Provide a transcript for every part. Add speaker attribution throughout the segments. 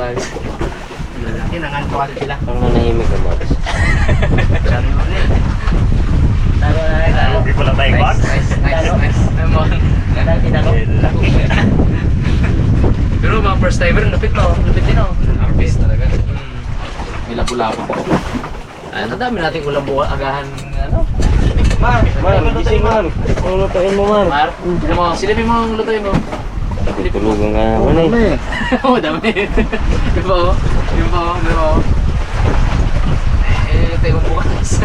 Speaker 1: bags.
Speaker 2: Kinangan ko kasi sila.
Speaker 1: Parang nanahimik ang bags.
Speaker 2: Sabi mo rin. Talo na rin.
Speaker 3: Hindi ko lang tayo box.
Speaker 1: Nice. Pero mga first timer, lupit no? Lupit din no? Artist talaga. May lapu-lapu pa. Ay, ang dami nating ulam buwan, agahan, ano?
Speaker 2: Mar,
Speaker 3: Gising man. Ano lutuin mo man?
Speaker 1: Mar, ano mo, silipin mo ang lutuin mo.
Speaker 3: Tulugan nga naman eh.
Speaker 1: Oo, dami. Yung pa oh. Yung pa oh. Tayo mo bukas.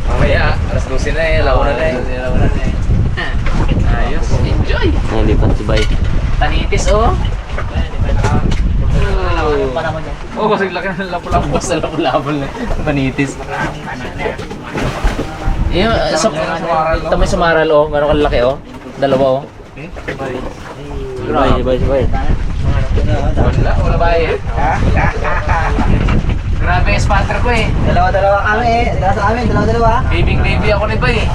Speaker 1: Mamaya, alas 12 na eh, launa na eh. Ayos, enjoy!
Speaker 3: Nalipat si Bay.
Speaker 1: Tanitis oh.
Speaker 2: pa naman yan.
Speaker 1: Oo, kasi laki ng lapu-lapu. Basta lapu-lapu na. Tanitis. Yung, tamay sumaral oh, gano'ng kalaki oh. Dalawa oh.
Speaker 3: Si Bay.
Speaker 1: Wala ba eh? Grabe yung spotter ko eh.
Speaker 2: Dalawa-dalawa kami eh. Dalawa sa amin, dalawa-dalawa.
Speaker 1: Baby ako ni Bay eh.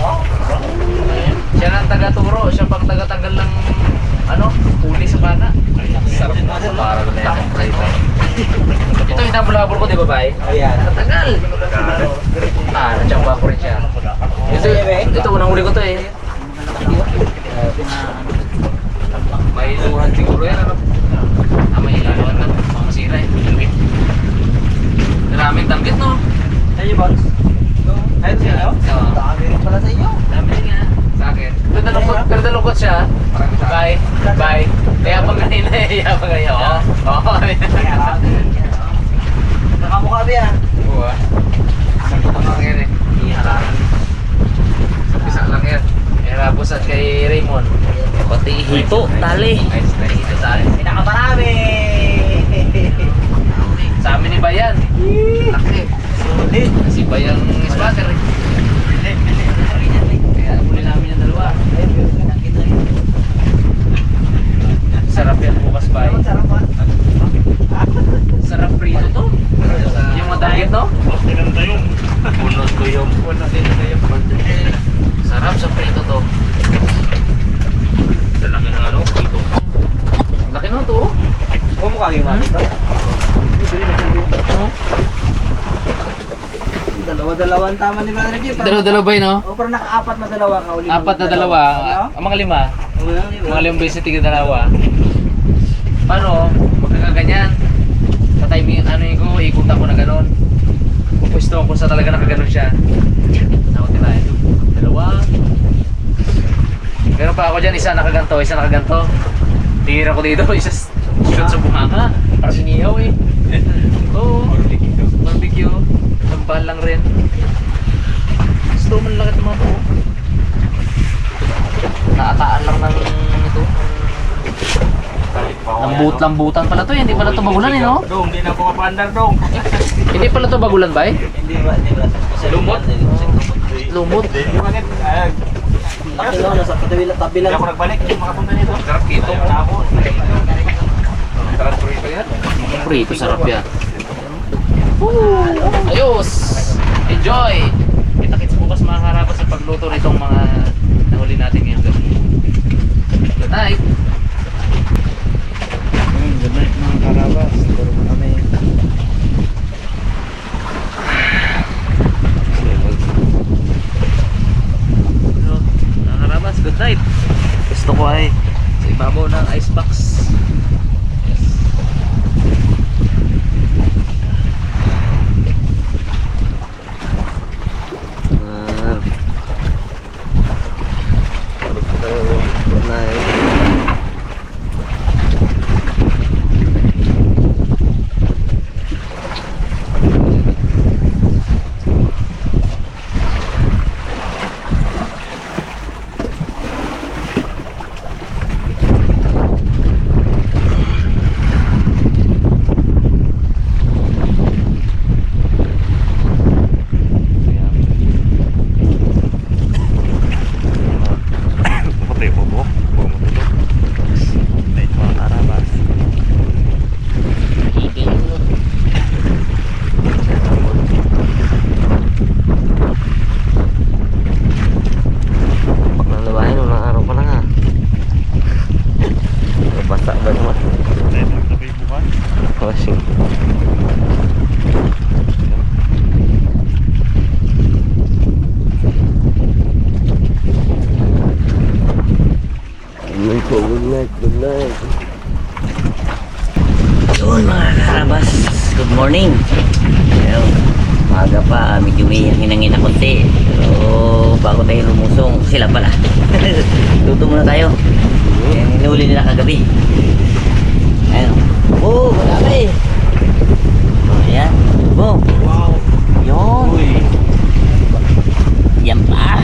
Speaker 1: Siya na ang taga-turo, siya pang taga-tanggal ng ano, huli sa bana. Sarap na sa para na yan. Ito yung nabulabol ko, di ba Bay?
Speaker 2: Ayan.
Speaker 1: Natagal. Natsamba ko rin siya. Ito unang huli ko to eh. May iluhan siguro yan ano? May iluhan na, mga masira eh. Maraming tanggit no?
Speaker 2: Ayun, boss. Ayun sa inyo?
Speaker 1: Oo.
Speaker 2: Dami rin pala sa inyo.
Speaker 1: Dami rin nga sa akin. Pero dalungkot siya. Bye. Kaya pang kanina eh. Kaya pang kanina. Oo.
Speaker 2: Nakamukha ba yan?
Speaker 1: Oo ah. Sakto lang yan eh. Isa lang yan. Eh Rabos at kay Raymond. Pati hito, tali. Nice, hito tali.
Speaker 2: Pinakamarami!
Speaker 1: Sa amin ni Bayan. Laki.
Speaker 2: Sulit.
Speaker 1: Si Bayang spotter eh. Kaya huli namin yung dalawa. Sarap yan bukas ba eh.
Speaker 2: Sarap ba?
Speaker 1: Sarap prito to. Yung madagit no?
Speaker 3: Tinanda yung bunot ko yung.
Speaker 1: Sarap sa prito to.
Speaker 3: Lalaki ng ano, prito.
Speaker 1: Laki no to.
Speaker 2: Huwag mo kaging makita. Dalawa-dalawang tama ni Brother Jim.
Speaker 1: Dalawa-dalawa ba yun no?
Speaker 2: O, parang naka-apat na dalawa ka uli.
Speaker 1: Apat na dalawa. Ang mga lima. Mga limang beses tiga dalawa. Paano? Magkakaganyan. Sa timing, ano yung ko, ikutan ko na gano'n. Pupwesto ko sa talaga nakaganon siya. Ako tinahin. Dalawa. Meron pa ako dyan, isa nakaganto. Tira ko dito, isa shoot sa bunganga. Parang sinihaw eh. Oo. Barbecue. Lampahan lang rin. Gusto man lang ito mga po. Naataan lang ng ito. Lambutan pala to eh. Hindi pala to bagulan eh no?
Speaker 3: Dong, hindi na po kapandar dong.
Speaker 1: Hindi pala to bagulan ba eh?
Speaker 2: Hindi ba?
Speaker 3: Lumot?
Speaker 1: Lumot.
Speaker 3: Yung anit,
Speaker 2: Laki no, nasa tabi lang.
Speaker 3: ako nagbalik yung mga punta nito. Sarap kito. Ako. Sarap prito yan.
Speaker 1: Prito, sarap yan. Ayos! Enjoy! Kita-kits bukas mga harapan sa pagluto nitong mga nahuli natin ngayong gabi. Good night!
Speaker 2: Good night mga karabas. Turo mo kami.
Speaker 1: Mga harabas, good night! Gusto ko ay sa ibabaw ng icebox. Yes.
Speaker 3: Good night. Basa ba naman? Tayo magtabay bukas.
Speaker 2: Good night, good night. Yun mga karabas, good morning. Well, maaga pa, medyo may hinangin na konti. Pero bago tayo lumusong, sila pala. Luto muna tayo. Yan, hinuli nila kagabi. Ayun. Oh, marami. Oh, ayan. Oh.
Speaker 3: Wow.
Speaker 2: Yun.
Speaker 3: Uy.
Speaker 2: Yan pa.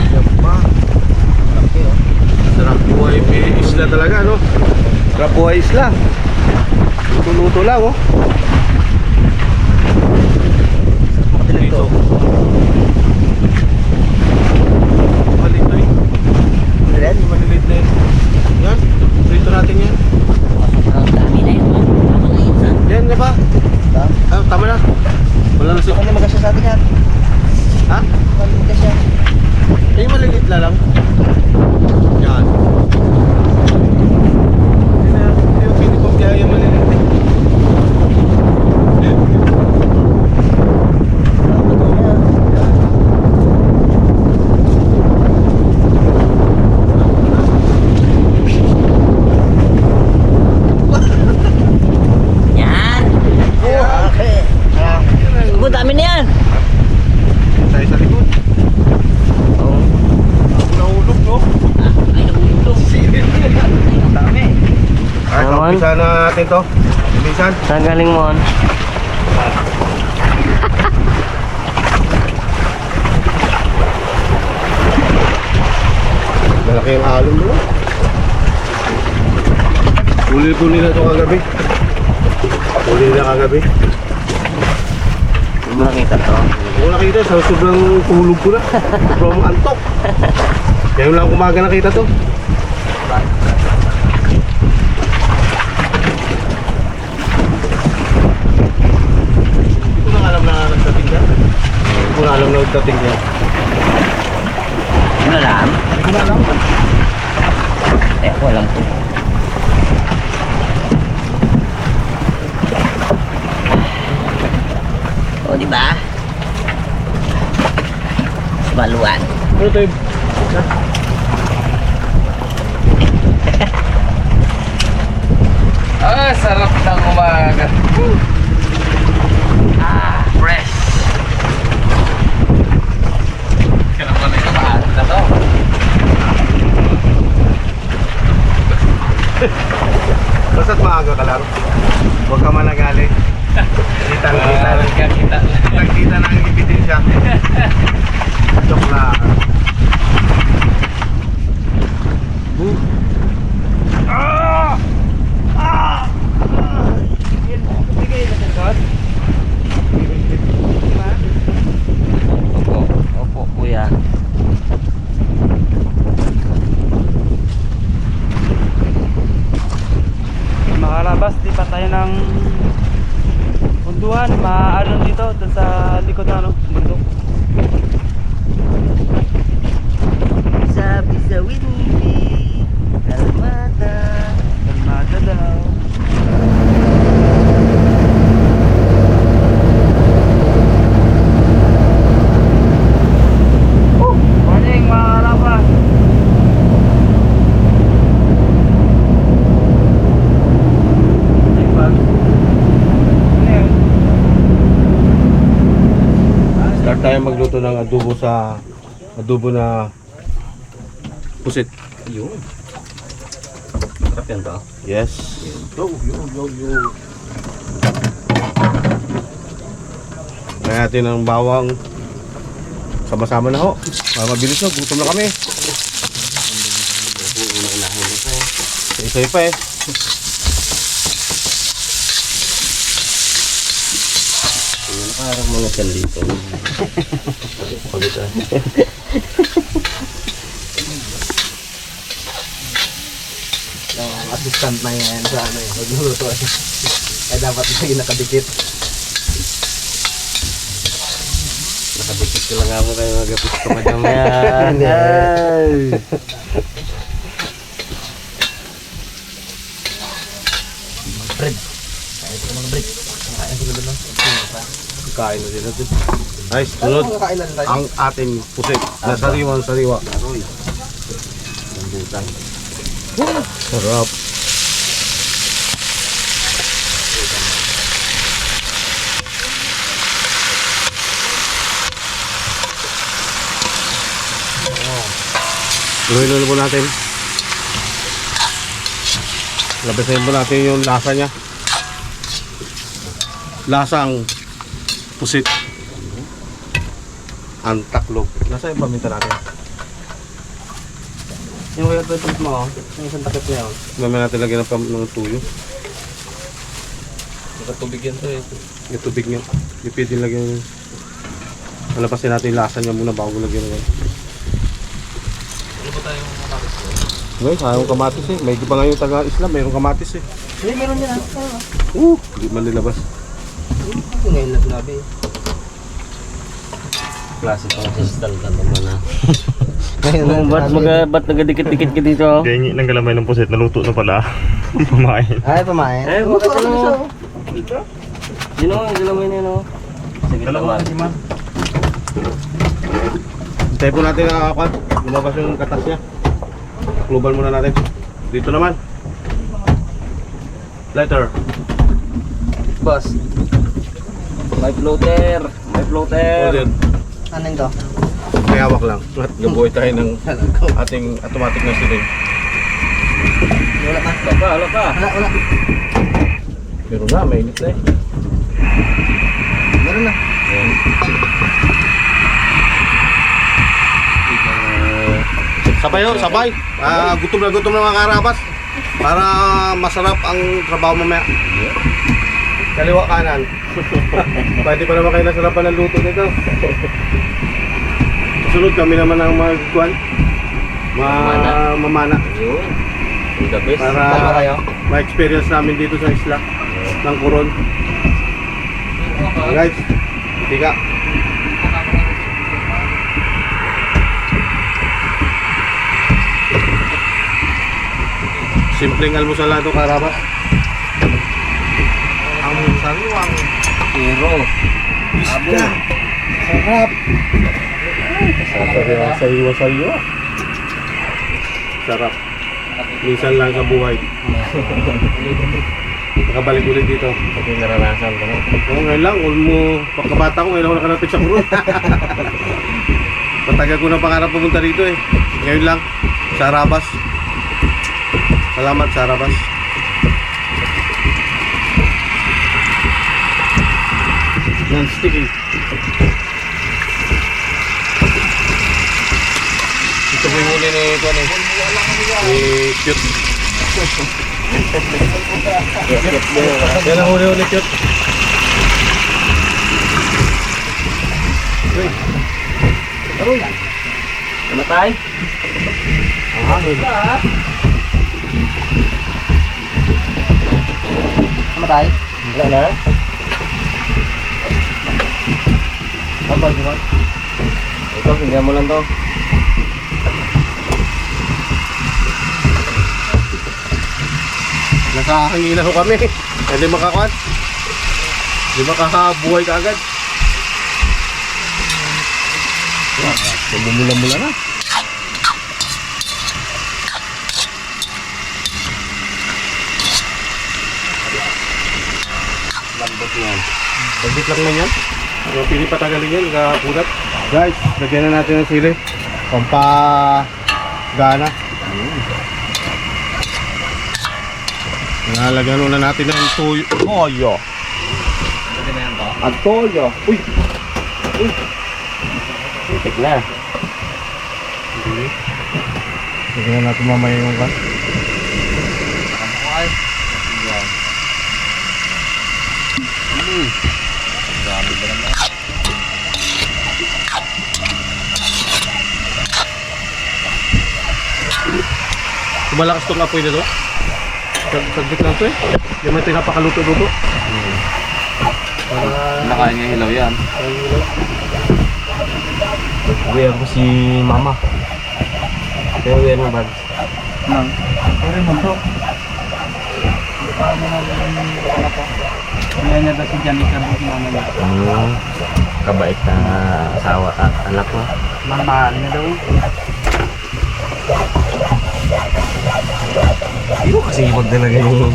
Speaker 3: Sarap buhay isla talaga, no? Sarap buhay isla. Luto-luto lang, oh. Dito. Maliit na yun. Maliit na yun. Yan. Dito natin yan.
Speaker 2: Ang dami na yun. Tama na yun, son.
Speaker 3: Yan, di ba? Ah, tama na. Wala na siya.
Speaker 4: Ano magkasya sa atin yan?
Speaker 3: Ha?
Speaker 4: Ano magkasya?
Speaker 3: Eh, maliit na lang. Yan. Hindi na. Hindi yung pinipong kaya yung maliit eh.
Speaker 2: Yan.
Speaker 4: Okay.
Speaker 2: Ang dami na yan.
Speaker 3: Tayo sa likod.
Speaker 2: Oh.
Speaker 3: Nahulog, no?
Speaker 2: Ay, nahulog.
Speaker 3: Ang dami. Ay,
Speaker 2: Naman.
Speaker 3: kaumpisa na natin to. Umpisan.
Speaker 2: Saan galing mo?
Speaker 3: Malaki yung alon mo. Huli na ito kagabi. Huli na kagabi.
Speaker 2: Hindi mo nakita to.
Speaker 3: Hindi ko nakita, sa sobrang tulog ko na. Sobrang antok. Kaya lang umaga nakita to. Hindi ko na alam na nagdating ka. Hindi ko na alam na nagdating ka.
Speaker 2: Ano lang?
Speaker 3: Hindi ko na alam.
Speaker 2: Eh, ako alam ko. O, di ba? Sumaluan.
Speaker 3: Ano tayo?
Speaker 1: Ah, sarap ng umaga.
Speaker 2: Ah, fresh.
Speaker 1: Kaya naman ito, maalat na to.
Speaker 3: Basta't maaga ka lang. Huwag ka managali. Kita na kita.
Speaker 1: Kita.
Speaker 3: Nagkita na ang ebidensya. Joke lang.
Speaker 2: Opo, opo, kuya.
Speaker 4: Makalabas, di pa tayo ng bunduhan. Maaalon dito, dun sa likod na bundok.
Speaker 2: Sabi sa windy, kalmata.
Speaker 4: Kalmada daw. Morning mga kalabas.
Speaker 3: Start tayo magluto ng adobo na pusit.
Speaker 2: Ayun. Sarap yan to.
Speaker 3: Yes. Yo. Kaya natin ang bawang. Sama-sama na ho. Para mabilis na, gutom na kami. Isa-isa pa eh.
Speaker 2: Parang mga kan dito.
Speaker 4: Ang assistant na yan sa ano eh, magluluto eh. Kaya dapat lagi nakadikit.
Speaker 2: Nakadikit ko lang ako kayo magapit ko madam yan.
Speaker 4: Bread. Kaya ito mga bread. Kaya ito na doon.
Speaker 3: Kain na din natin. Nice, sunod. Ang ating pusit na sariwang-sariwa.
Speaker 2: Lambutan.
Speaker 3: Sarap. Luhin po natin. Labasin po natin yung lasa niya. Lasang pusit. Ang taklog. Nasa yung paminta natin?
Speaker 4: Yung kaya ito mo, yung isang takip niya.
Speaker 3: Mamaya natin lagyan ng tuyo.
Speaker 4: Nakatubig yan to eh.
Speaker 3: Yung tubig niya. Yung pwede lagyan. Malapasin natin yung lasa niya muna bago lagyan ng.
Speaker 4: Ano ba tayong kamatis ko?
Speaker 3: Ngayon, sayang kamatis eh. May iba nga yung taga-Islam, mayroong kamatis eh.
Speaker 4: Hindi, meron yan.
Speaker 3: Hindi man nilabas.
Speaker 4: Ito ngayon na sinabi.
Speaker 2: Klase pang kristal ka naman na.
Speaker 4: Ngayon
Speaker 2: Ba't nagadikit-dikit ka dito?
Speaker 5: Ganyan ng galamay ng pusit, naluto na pala. Pamain.
Speaker 4: Ay, pamain.
Speaker 2: Bakit ano? Yun o, yung galamay na yun o. Sige, tama.
Speaker 3: Hintayin po natin na lumabas yung katas niya. Global muna natin. Dito naman. Lighter.
Speaker 4: Boss,
Speaker 2: May floater. May floater.
Speaker 3: Order.
Speaker 4: ano yun to?
Speaker 3: May hawak lang. At gabuhay tayo ng ating automatic na siling.
Speaker 4: Wala ka.
Speaker 2: Hala ka.
Speaker 4: Wala.
Speaker 3: Pero nga, mainit na eh.
Speaker 4: Meron na.
Speaker 3: Sabay ho, sabay. Gutom na mga karabas. Para masarap ang trabaho mamaya. Kaliwa kanan. Pwede pa naman kayo nasarapan ng luto nito. Susunod kami naman ang magkuhan. Mamana.
Speaker 2: Yun. The best.
Speaker 4: Tama kayo?
Speaker 3: Para ma-experience namin dito sa isla ng Coron. Guys, tiga. Simpleng almusal lang ito, karabas. Ang sariwang.
Speaker 2: Hero.
Speaker 3: Isda. Sarap. Sariwa. Sarap. Minsan lang sa buhay. Nakabalik ulit dito.
Speaker 2: Ito yung naranasan ko.
Speaker 3: Oo, ngayon lang. Pagkabata ko, ngayon ako nakalapit sa Coron. Matagal ko na pangarap pumunta rito eh. Ngayon lang. Sa Arabas. Salamat sa Arabas. Non-stick eh. Ito po yung huli ni ito ni Cute. Yan ang huli Cute. Uy. Aroy.
Speaker 2: Namatay?
Speaker 4: Kamatay?
Speaker 2: Wala na?
Speaker 3: Apa di man?
Speaker 2: Ito, tingnan mo lang to.
Speaker 3: Nakahangina ho kami. Hindi makakuan. Hindi makakabuhay ka agad. Bumula-mula na.
Speaker 2: Lambot yan.
Speaker 3: Pagdit lang na yan. So, pili patagalin yan, kapudat. Guys, lagyan na natin ng sili. Pampagana. Nalagyan na natin ng toyo. Toyo. At toyo. Uy!
Speaker 2: Titik na.
Speaker 3: Lagyan na natin mamaya yung gas. Malakas tong apoy na to. Saglit lang to eh. Hindi man ito napakaluto-luto.
Speaker 1: Nakain niya hilaw yan.
Speaker 2: Wear ko si Mama. Kaya wear mo bag.
Speaker 4: Pero mo to. Kaya niya ba si Janica mo mama niya?
Speaker 2: Kabait na asawa at anak ko.
Speaker 4: Mamahal na daw.
Speaker 3: Masipag talaga yung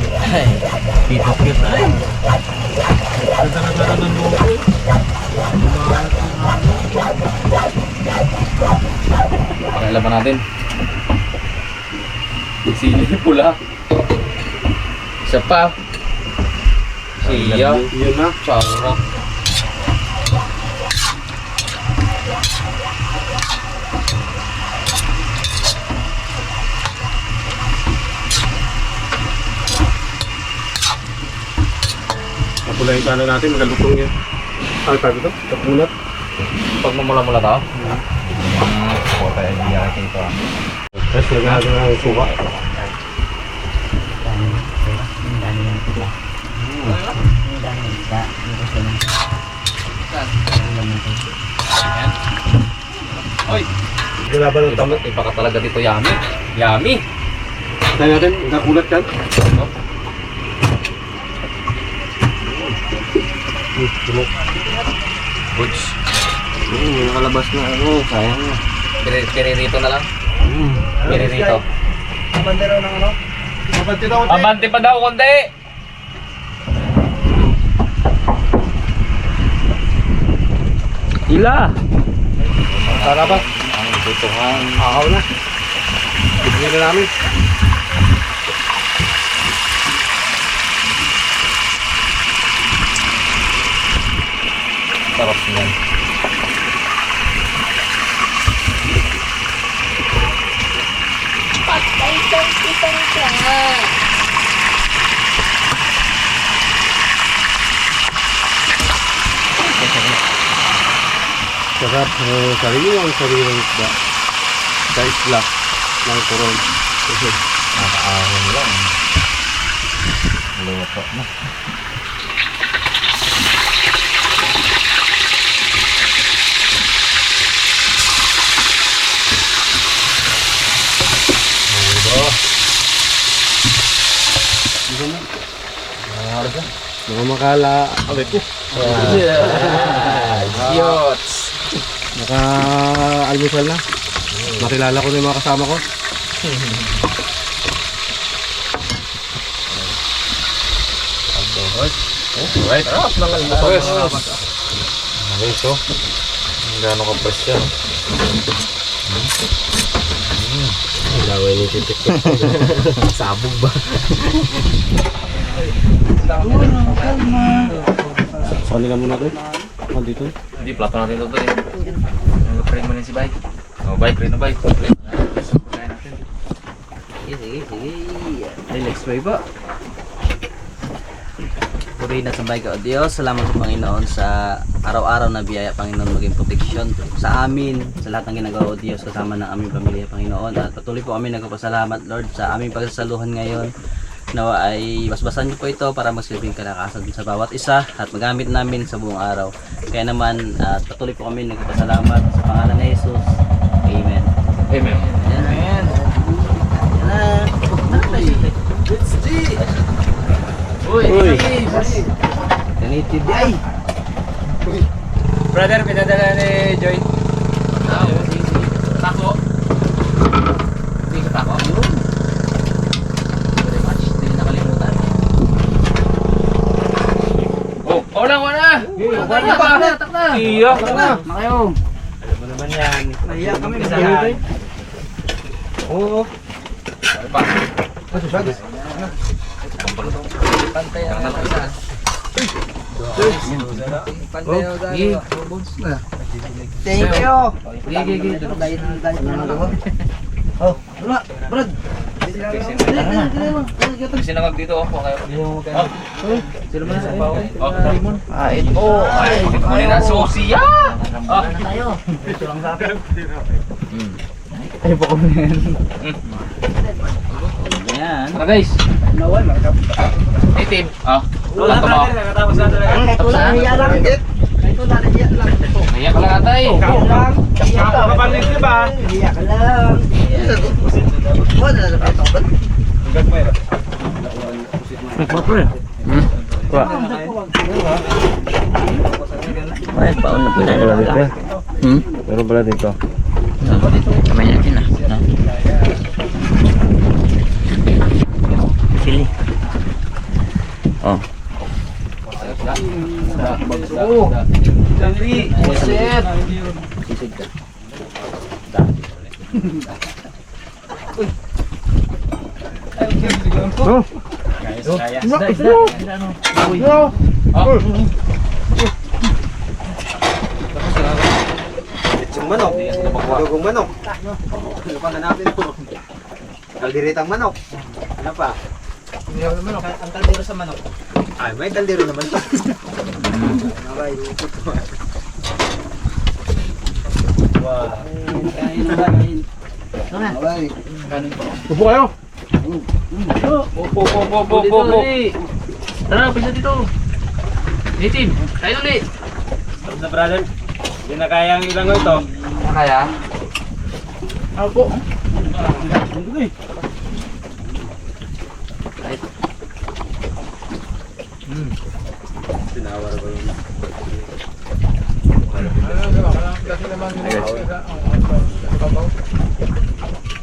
Speaker 2: Dito cute ay.
Speaker 1: Pakailaban natin. Sili pula. Isa pa. Siya.
Speaker 3: yun na.
Speaker 1: Sarap.
Speaker 3: Kapula yung sana natin, magalutong yan. Ano tawag ito? Kapulat.
Speaker 1: Pag mamula-mula tao. Ako tayo idea kayo ito.
Speaker 3: Tapos lagyan natin ang suka.
Speaker 1: Oy!
Speaker 3: Wala ba ng tama?
Speaker 1: Iba ka talaga dito, yummy. Yummy!
Speaker 3: Tayo natin, nakakulat yan.
Speaker 1: Ano?
Speaker 3: Dumok.
Speaker 1: Goods.
Speaker 2: Nakalabas na ano, sayang na.
Speaker 1: Piririto na lang. Piririto.
Speaker 3: Abante raw ng ano? Abante daw.
Speaker 1: Abante pa daw, konti! Ila!
Speaker 3: Tara ba?
Speaker 1: Ang butuhan.
Speaker 3: Ahaw na. Bigyan na namin.
Speaker 1: Sarap niyan.
Speaker 6: Patay sa isang ka.
Speaker 3: Sarap. Sariwang isda. Sa isla ng Coron.
Speaker 1: Nakaahon lang. Luto na.
Speaker 3: Mga makala. Alit ko.
Speaker 1: Yots!
Speaker 3: Naka-almusal na. Makilala ko na yung mga kasama ko.
Speaker 1: Right. Sarap ng almusal. Okay, ito. Gano'n ka press yan.
Speaker 3: Laway ni titik ko. Sabog ba? Sali ka muna doon. Dito.
Speaker 1: Hindi, plato natin ito doon eh. Nag-frame mo rin si Bike. Oh, Bike, rin na Bike.
Speaker 2: Sige. Relax pa iba. Purihin at sambay ka o Diyos. Salamat sa Panginoon sa araw-araw na biyaya, Panginoon, maging protection sa amin, sa lahat ng ginagawa o Diyos, kasama ng aming pamilya, Panginoon. At patuloy po kami nagpapasalamat, Lord, sa aming pagsasaluhan ngayon. Nawa ay basbasan niyo po ito para magsilbing kalakasan sa bawat isa at magamit namin sa buong araw. Kaya naman, patuloy po kami nagpapasalamat sa pangalan ni Jesus. Amen.
Speaker 1: Amen.
Speaker 2: Amen.
Speaker 1: Uy!
Speaker 2: Ganito di ay.
Speaker 1: Brother, pinadala ni Joy. Tako. Hindi ka tako?
Speaker 2: Very much. Hindi nakalimutan.
Speaker 1: Oh, wala! Wala pa!
Speaker 2: Takna.
Speaker 1: Iya!
Speaker 2: Na kayo.
Speaker 3: Alam mo naman yan.
Speaker 2: Nahiya kami.
Speaker 3: Yan. Oo.
Speaker 1: Pa.
Speaker 2: Pantay ang
Speaker 1: Pantay.
Speaker 2: Thank you.
Speaker 3: Oh, wala. Brad.
Speaker 1: Kasi nangag dito ako kayo.
Speaker 2: Sino man sa
Speaker 1: Oh,
Speaker 2: ito.
Speaker 1: ay, kunin na susiya! Ah,
Speaker 2: Ito lang sa akin. Ay, pa kunin. Yan.
Speaker 1: tara guys. Itim. Ah, wala ka ba? Naiyak ka lang atay.
Speaker 2: Ay, paon na pala.
Speaker 3: Meron pala dito.
Speaker 2: Kamay natin ah. Oh.
Speaker 1: Shit!
Speaker 4: Yung manok. Dugong manok. Ano pa hanapin mo? Kaldiritang manok. Ano pa? Ang kaldero sa manok. Ay, may kaldero naman pa. Nakay, lupot ko. Wow. Kain na kain. Okay.
Speaker 3: Upo kayo.
Speaker 1: Opo. Tara, pisa dito. Native, tayo ulit.
Speaker 4: Stop na brother. Hindi na kaya ang ilang ito.
Speaker 1: Kaya?
Speaker 3: Ako.
Speaker 4: Tinawar ko yun.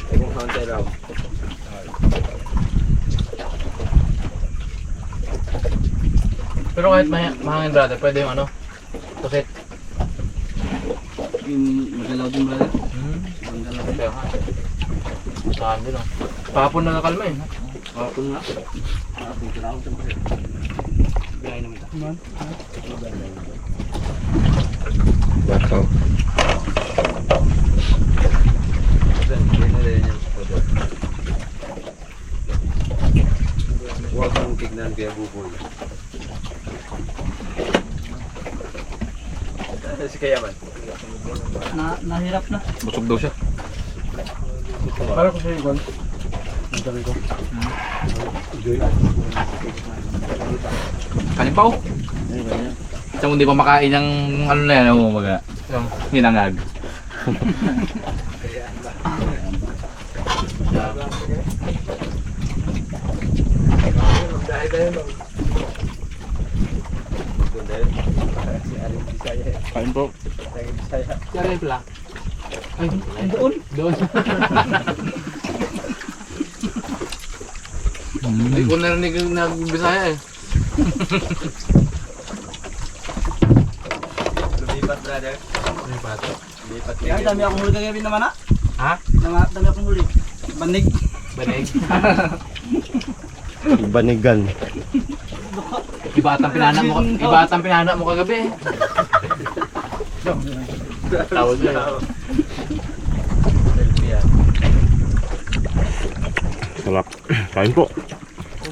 Speaker 4: Kung hantay raw.
Speaker 1: Pero kahit mahangin brother, pwede yung ano? Tusit.
Speaker 4: Magalaw din brother.
Speaker 1: Kaya nga. Saan din oh. Kahapon na nakalma eh.
Speaker 4: Kapon nga. Biyahe naman ito. Huwag mong tignan kaya buboy. Si Kayaman.
Speaker 7: Nahirap na.
Speaker 1: Busog daw siya.
Speaker 3: Para ko sa ikon. Ang sabi ko.
Speaker 1: Kalimpaw. Kung hindi pa makain ng ano na yan, mga hinangag.
Speaker 5: Kain po.
Speaker 1: Kaya pala. Ay, doon. Doon. Hindi ko narinig na Bisaya eh.
Speaker 4: Lumipat brother.
Speaker 1: Lumipat.
Speaker 4: Lumipat
Speaker 7: Ay, dami akong huli kagabi naman ha.
Speaker 1: Ha?
Speaker 7: Dami akong huli. Banig.
Speaker 1: Banig.
Speaker 3: Banigan.
Speaker 1: Iba atang pinana mo kagabi eh. Tawag na.
Speaker 5: Sarap. Kain po.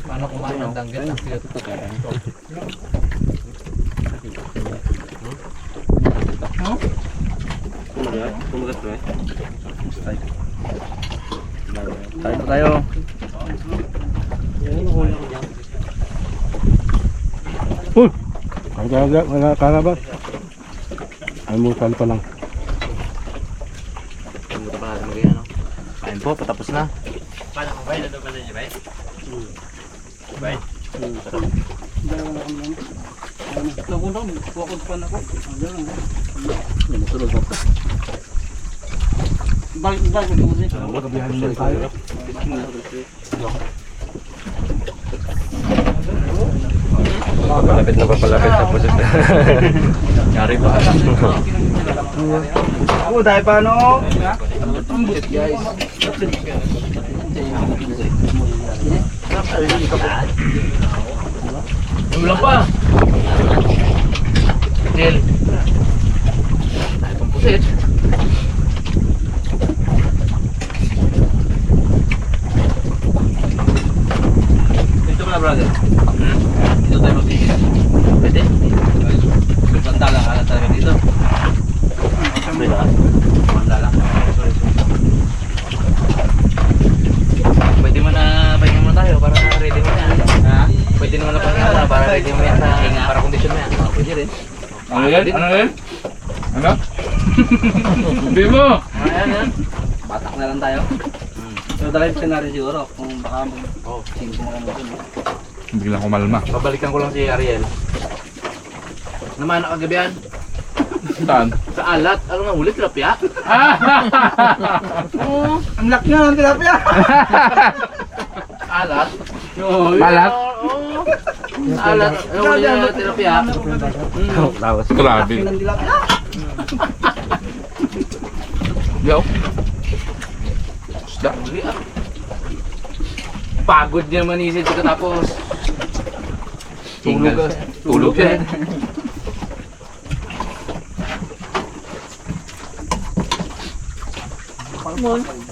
Speaker 1: Paano kumain ng danggit ng sigat?
Speaker 4: Kumagat bro.
Speaker 2: Kain po tayo.
Speaker 3: Ang karabas. Almusal pa lang.
Speaker 1: Pumunta pa natin mag-iyan, no? Kain po, patapos na.
Speaker 4: Paano ko bay? Nandun ba sa inyo bay? Bay?
Speaker 7: Nakunang, wakod pa na ako. Balik ko ulit.
Speaker 4: Palapit na papalapit na po siya.
Speaker 1: Yari ba?
Speaker 7: Oo, dahil paano?
Speaker 1: Guys. Ulang pa. Del. Dahil pang pusit.
Speaker 4: Dito mo na brother. Dito tayo magtigil.
Speaker 1: Pwede?
Speaker 4: Banda lang ala talaga dito. Banda lang.
Speaker 1: Pwede mo na pahinga muna tayo para ready mo yan.
Speaker 4: Ha?
Speaker 1: Pwede naman na pahinga muna para ready mo yan para condition mo yan.
Speaker 4: Pwede rin.
Speaker 1: Ano yan? Ano yan? Ano? Hindi mo! Ayan yan.
Speaker 7: Batak na lang tayo. So, dahil ka rin siguro kung baka mag-singko mo kami dun.
Speaker 5: Biglang kumalma.
Speaker 1: Babalikan ko lang si Ariel. Naman na kagabihan.
Speaker 5: Saan?
Speaker 1: Sa alat. Ano nga ulit? Tilapia?
Speaker 7: Ang laki nga ng tilapia!
Speaker 1: Alat?
Speaker 5: Alat?
Speaker 1: Ala, ano yung terapya?
Speaker 2: Tapos,
Speaker 5: Grabe. Yo. Isda.
Speaker 1: Pagod niya manisip tapos tulog ka.
Speaker 5: Tulog yan.
Speaker 1: Come on.